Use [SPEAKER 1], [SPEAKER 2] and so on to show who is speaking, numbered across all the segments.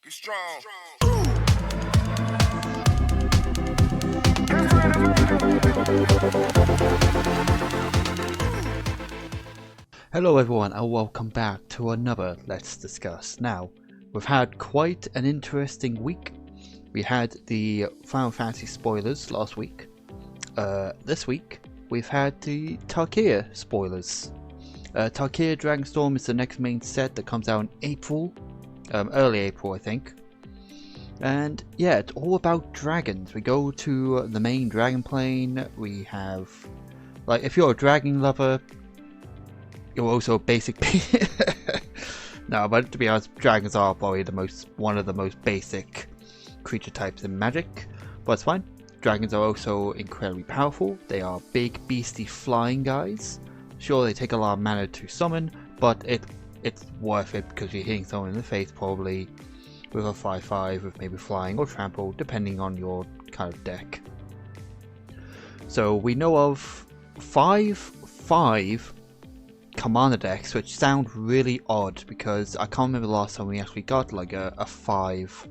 [SPEAKER 1] Get strong.
[SPEAKER 2] Hello everyone and welcome back to another Let's Discuss. Now, we've had quite an interesting week. We had the Final Fantasy spoilers last week. This week, we've had the Tarkir spoilers. Tarkir Dragonstorm is the next main set that comes out in April. Early April, I think. And yeah, it's all about dragons. We go to the main dragon plane. We have, like, if you're a dragon lover, you're also basic. No, but to be honest, dragons are probably one of the most basic creature types in Magic. But it's fine. Dragons are also incredibly powerful. They are big, beastie, flying guys. Sure, they take a lot of mana to summon, but it's worth it because you're hitting someone in the face probably with a 5/5 with maybe flying or trample, depending on your kind of deck. So we know of 5/5 commander decks, which sound really odd because I can't remember the last time we actually got like a five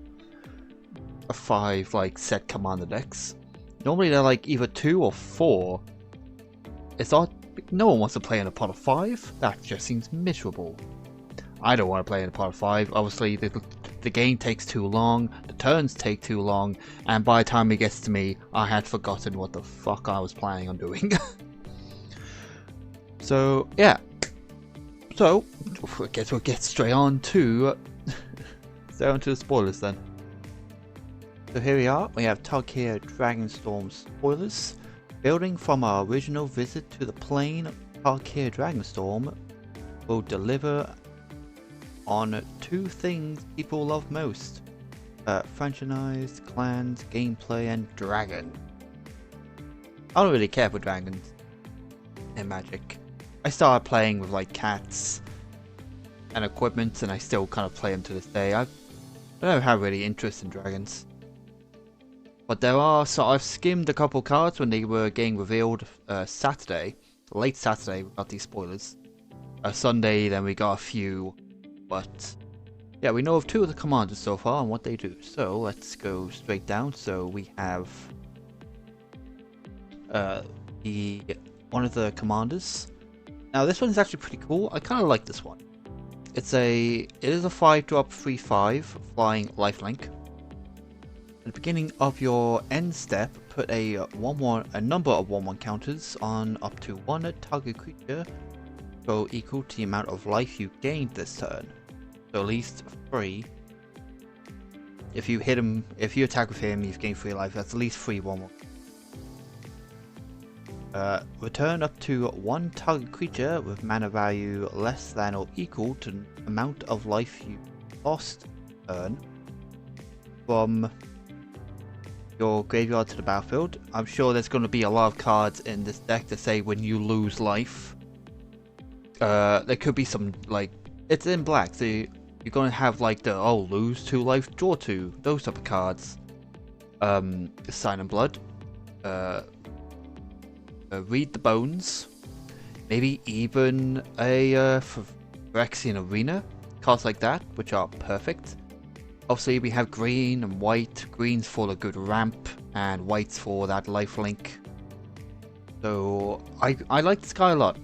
[SPEAKER 2] like set commander decks. Normally they're like either 2 or 4. It's odd. No one wants to play in a pot of 5. That just seems miserable. I don't want to play in a pot of 5. Obviously the game takes too long, the turns take too long, and by the time it gets to me, I had forgotten what the fuck I was planning on doing. So yeah. So I guess we'll get straight on to the spoilers then. So here we are. We have Tarkir Dragonstorm spoilers. Building from our original visit to the plane, Tarkir Dragonstorm will deliver on 2 things people love most: franchise, clans, gameplay, and dragon. I don't really care for dragons in Magic. I started playing with like cats and equipment, and I still kind of play them to this day. I don't have really interest in dragons. But there are, so I've skimmed a couple cards when they were getting revealed Saturday. Late Saturday, we got these spoilers. Sunday, then we got a few. But yeah, we know of 2 of the commanders so far and what they do. So let's go straight down. So we have one of the commanders. Now this one is actually pretty cool. I kind of like this one. It is a 5-drop 3/5 flying lifelink. At the beginning of your end step, put a number of 1/1 counters on up to 1 target creature, so equal to the amount of life you gained this turn. So at least 3. If you attack with him, you've gained 3 life. That's at least 3 1/1. Return up to 1 target creature with mana value less than or equal to the amount of life you lost turn from your graveyard to the battlefield. I'm sure there's going to be a lot of cards in this deck that say when you lose life. There could be some, like, it's in black, so you're going to have like the lose 2 life, draw 2, those type of cards. Sign and Blood. Read the Bones, maybe even a Phyrexian Arena, cards like that, which are perfect. Obviously we have green and white. Green's for a good ramp, and white's for that lifelink. So I like this guy a lot.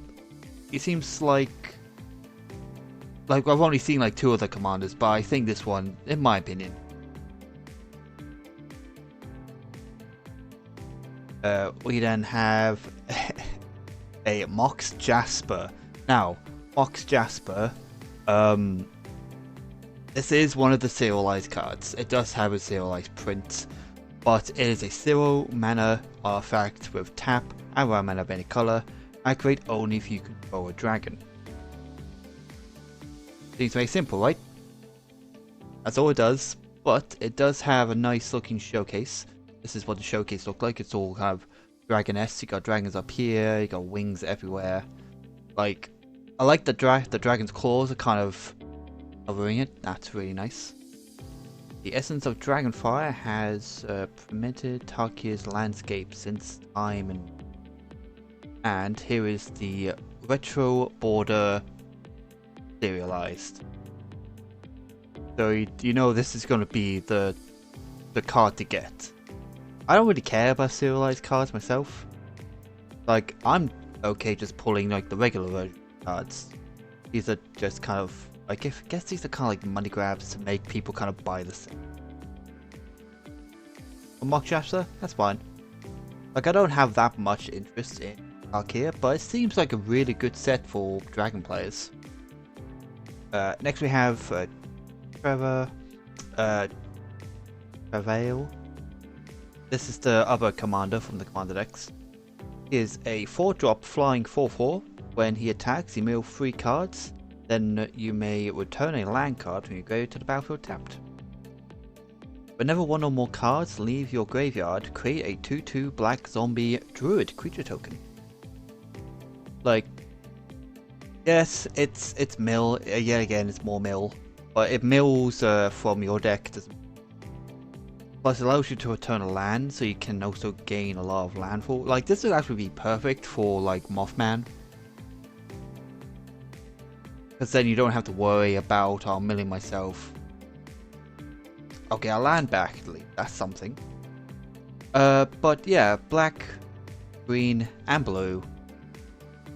[SPEAKER 2] He seems like I've only seen like 2 other commanders, but I think this one, in my opinion. We then have a Mox Jasper. Now, Mox Jasper, this is one of the serialized cards. It does have a serialized print, but it is a 0 mana artifact with tap and 1 mana of any color. Activate only if you control a dragon. Seems very simple, right? That's all it does, but it does have a nice looking showcase. This is what the showcase looks like. It's all kind of dragon-esque. You got dragons up here, you got wings everywhere. Like, I like the dragon's claws are kind of covering it. That's really nice. The essence of Dragonfire has permitted Tarkir's landscape since time, and here is the retro border serialized. So you know this is going to be the card to get. I don't really care about serialized cards myself. Like, I'm okay just pulling like the regular version cards. These are just kind of like, I guess these are kind of like money grabs to make people kind of buy the set. A Mock Shasta, that's fine. Like, I don't have that much interest in Tarkir, but it seems like a really good set for Dragon players. Next we have Travail. This is the other commander from the commander decks. He is a 4-drop flying 4/4. When he attacks, you mill 3 cards. Then you may return a land card from your graveyard to the battlefield tapped. Whenever one or more cards leave your graveyard, create a 2/2 black zombie druid creature token. Like, yes, it's mill. Yet again, it's more mill, but it mills from your deck. Plus, it allows you to return a land, so you can also gain a lot of landfall. Like, this would actually be perfect for like Mothman, because then you don't have to worry about milling myself. I'll get a land back at least. That's something. But yeah, black, green, and blue.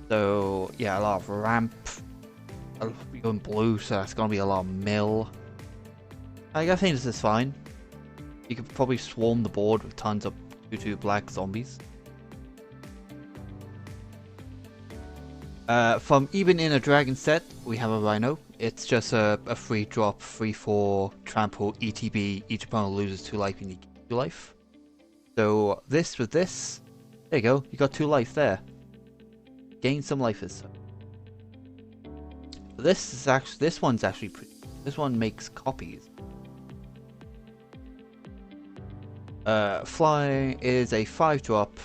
[SPEAKER 2] So yeah, a lot of ramp. You're going blue, so that's gonna be a lot of mill. I think this is fine. You could probably swarm the board with tons of 2/2 black zombies. From even in a dragon set, we have a Rhino. It's just a 3-drop, 3/4 trample ETB. Each opponent loses 2 life and you get 2 life. So this with this, there you go. You got 2 life there. Gain some lifers. This one's actually pretty. This one makes copies. Fly is a 5-drop,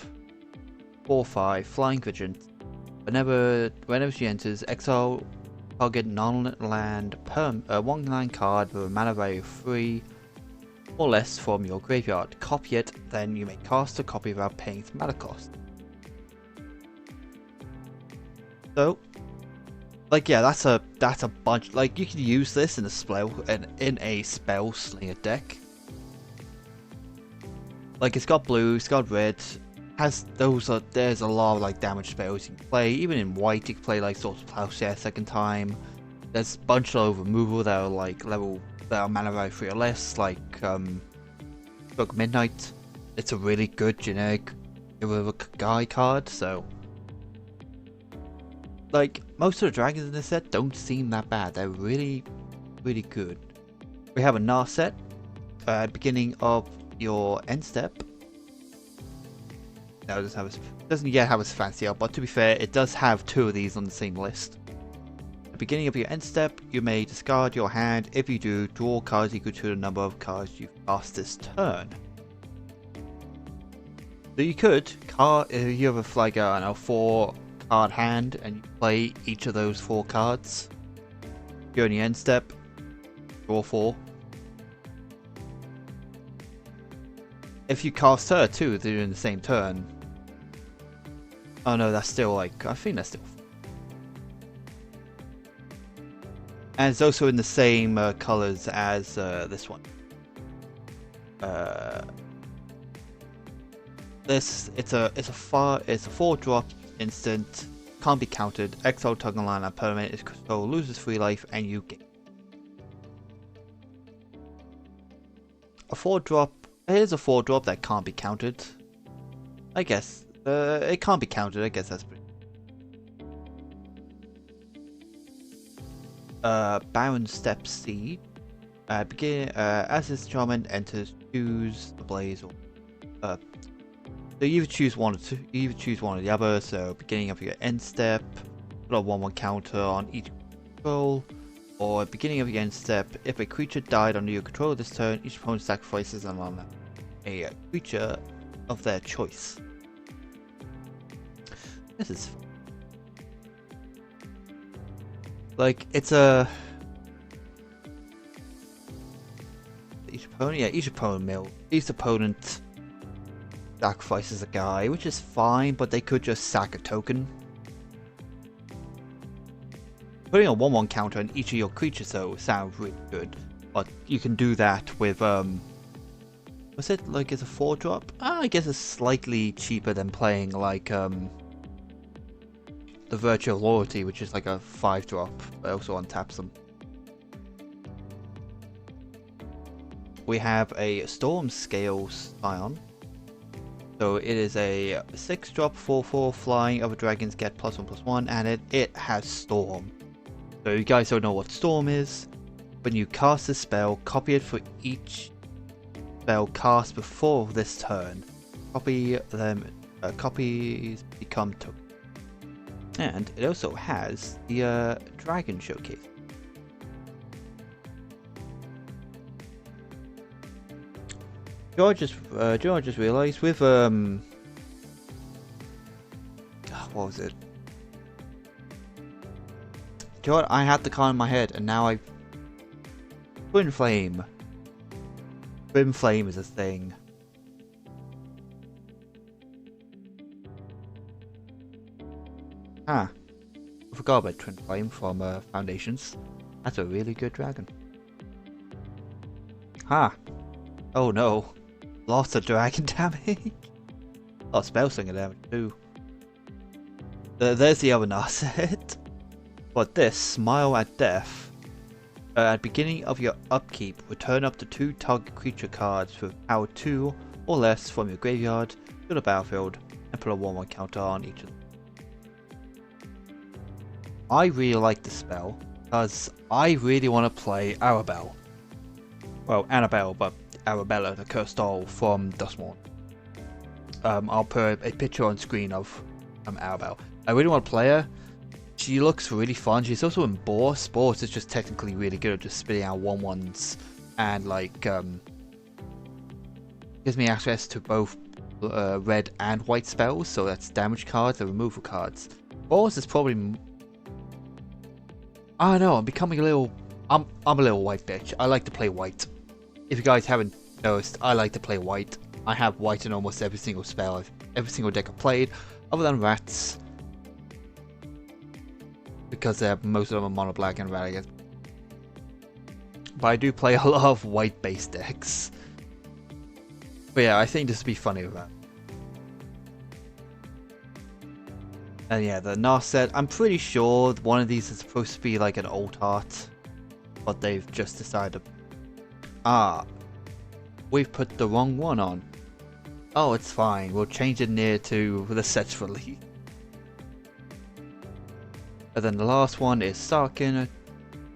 [SPEAKER 2] 4/5 flying vigilant. Whenever she enters, exile target non-land 1/9 card with a mana value of 3 or less from your graveyard. Copy it, then you may cast a copy without paying its mana cost. So, like, yeah, that's a bunch. Like, you can use this in a spell slinger deck. Like, it's got blue, it's got red. There's a lot of like damage spells you can play. Even in white, you can play like Swords of Plowshare second time. There's a bunch of removal that are like that are mana value 3 or less, like Book Midnight. It's a really good generic guy card. So, like, most of the dragons in this set don't seem that bad. They're really, really good. We have a Nar set. Beginning of your end step. No, it doesn't yet have its fancy up, but to be fair, it does have 2 of these on the same list. At the beginning of your end step, you may discard your hand. If you do, draw cards equal to the number of cards you've cast this turn. So you could, if you have like a 4-card hand, and you play each of those 4 cards. You're in your end step, draw 4. If you cast her too, they're in the same turn. Oh no, that's still like, I think that's still. And it's also in the same colors as this one. It's a 4-drop instant, can't be countered. Exile target line and permanent is control, loses 3 life, and you gain. A 4-drop. It is a 4-drop that can't be countered. I guess. It can't be countered. I guess that's pretty. Baron Step Seed. As this Charmant enters, choose the blaze or. So you either choose one or two. You either choose one or the other. So beginning of your end step, put a 1/1 counter on each control. Or beginning of your end step, if a creature died under your control this turn, each opponent sacrifices a creature of their choice. This is fun. Like, it's a each opponent sacrifices a guy, which is fine, but they could just sack a token. Putting a 1/1 counter on each of your creatures though sounds really good. but you can do that with was it like it's a 4-drop? I guess it's slightly cheaper than playing like the Virtual Loyalty, which is like a 5-drop, but also untaps them. We have a Storm Scale Scion. So it is a 6-drop 4/4 flying. Other dragons get +1/+1, and it has Storm. So you guys don't know what Storm is. When you cast a spell, copy it for each spell cast before this turn. Copy them. Copies become token. And it also has the Dragon Showcase. George just realised with what was it? George, I had the card in my head, and now Twin Flame. Twin Flame is a thing. I forgot about Twin Flame from Foundations. That's a really good dragon. Oh no. Lots of dragon damage. Oh, spell slinger damage too. There's the other Narset. But this, Smile at Death. At beginning of your upkeep, return up to 2 target creature cards with power 2 or less from your graveyard to the battlefield and put a 1/1 counter on each of them. I really like this spell because I really want to play Arabelle. Well, Annabelle, but Arabella, the cursed doll from Dustmourn. I'll put a picture on screen of Arabelle. I really want to play her. She looks really fun. She's also in Boar. Sports is just technically really good at just spitting out 1/1s and like gives me access to both red and white spells. So that's damage cards and removal cards. Boars is probably I don't know. I'm becoming a little. I'm a little white bitch. I like to play white. If you guys haven't noticed, I like to play white. I have white in almost every single spell, every single deck I've played, other than rats. Because most of them are mono black and red, I guess. But I do play a lot of white based decks. But yeah, I think this would be funny with that. And yeah, the Narset, I'm pretty sure one of these is supposed to be like an alt art. But they've just decided, we've put the wrong one on. Oh, it's fine, we'll change it near to the set's release. And then the last one is Sarkin,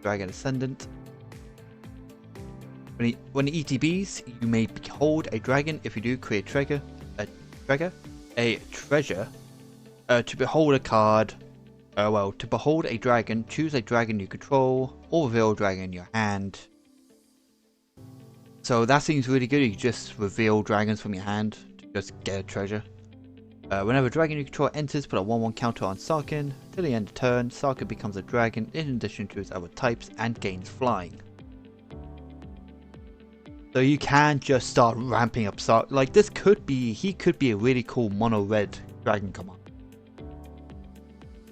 [SPEAKER 2] Dragon Ascendant. When he ETBs, you may behold a dragon. If you do, create a treasure. To behold a card. To behold a dragon, choose a dragon you control, or reveal a dragon in your hand. So that seems really good. You can just reveal dragons from your hand to just get a treasure. Whenever a dragon you control enters, put a 1/1 counter on Sarkin. Till the end of turn, Sarkin becomes a dragon in addition to its other types and gains flying. So you can just start ramping up Sarkin. Like this could be, he could be a really cool mono red dragon commander.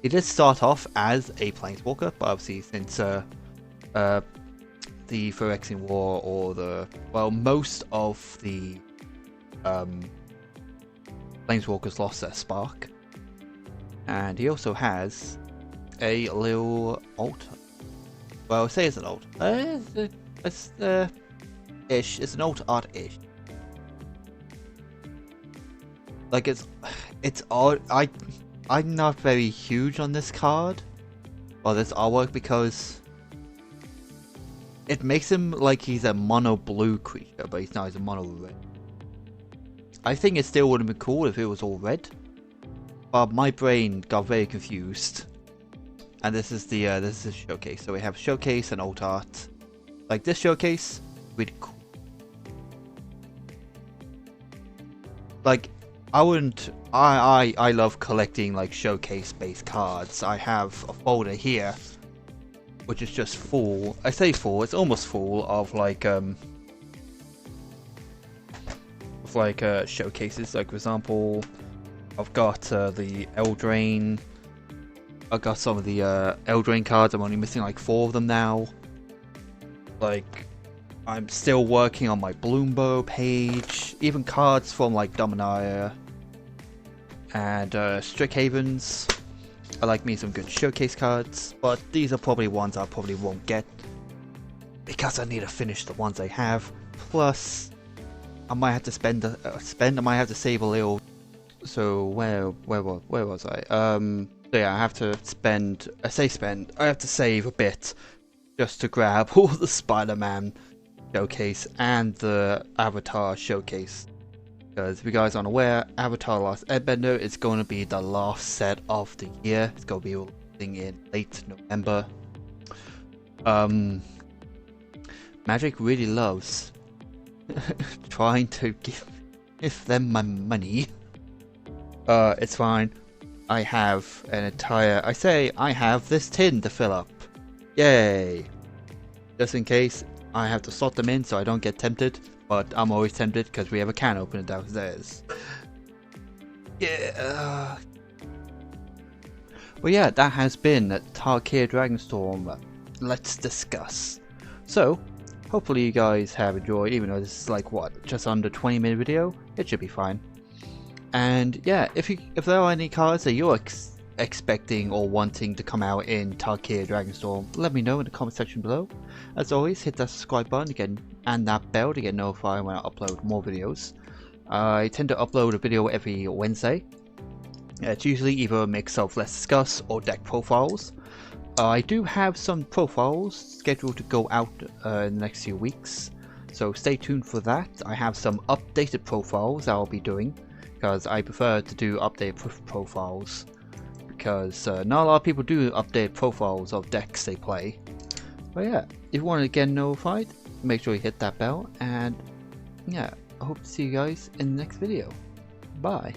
[SPEAKER 2] He did start off as a planeswalker, but obviously since the Phyrexian War or most of the planeswalkers lost their spark, and he also has a little alt. Well, say it's an alt. It's an alt art-ish. Like it's odd. I'm not very huge on this card or this artwork because it makes him like he's a mono blue creature, but he's not. He's a mono red. I think it still would have been cool if it was all red, but my brain got very confused. And this is the showcase. So we have showcase and alt art. Like this showcase, really cool. Like I love collecting like showcase based cards. I have a folder here which is just full. I say full, it's almost full of like showcases. Like for example, I've got the Eldraine. I've got some of the Eldraine cards. I'm only missing like 4 of them now. Like I'm still working on my Bloombo page, even cards from like Dominaria and Strict Havens. I like me some good showcase cards, but these are probably ones I probably won't get because I need to finish the ones I have. Plus, I might have to I might have to save a little. So where was I? So yeah, I have to spend. I have to save a bit just to grab all the Spider-Man showcase and the Avatar showcase. Because if you guys aren't aware, Avatar Last Airbender is going to be the last set of the year. It's going to be releasing in late November. Magic really loves trying to give them my money. It's fine. I have an entire... I have this tin to fill up. Yay! Just in case, I have to slot them in so I don't get tempted. But I'm always tempted because we have a can opener downstairs. Yeah. Well, yeah, that has been Tarkir Dragonstorm. Let's discuss. So, hopefully you guys have enjoyed, even though this is like, what, just under 20-minute video? It should be fine. And yeah, if there are any cards that you're expecting or wanting to come out in Tarkir Dragonstorm, let me know in the comment section below. As always, hit that subscribe button again and that bell to get notified when I upload more videos. I tend to upload a video every Wednesday. It's usually either a mix of Let's Discuss or deck profiles. I do have some profiles scheduled to go out in the next few weeks, so stay tuned for that. I have some updated profiles I'll be doing, because I prefer to do updated profiles, because not a lot of people do update profiles of decks they play. But yeah, if you want to get notified, make sure you hit that bell, and yeah, I hope to see you guys in the next video. Bye.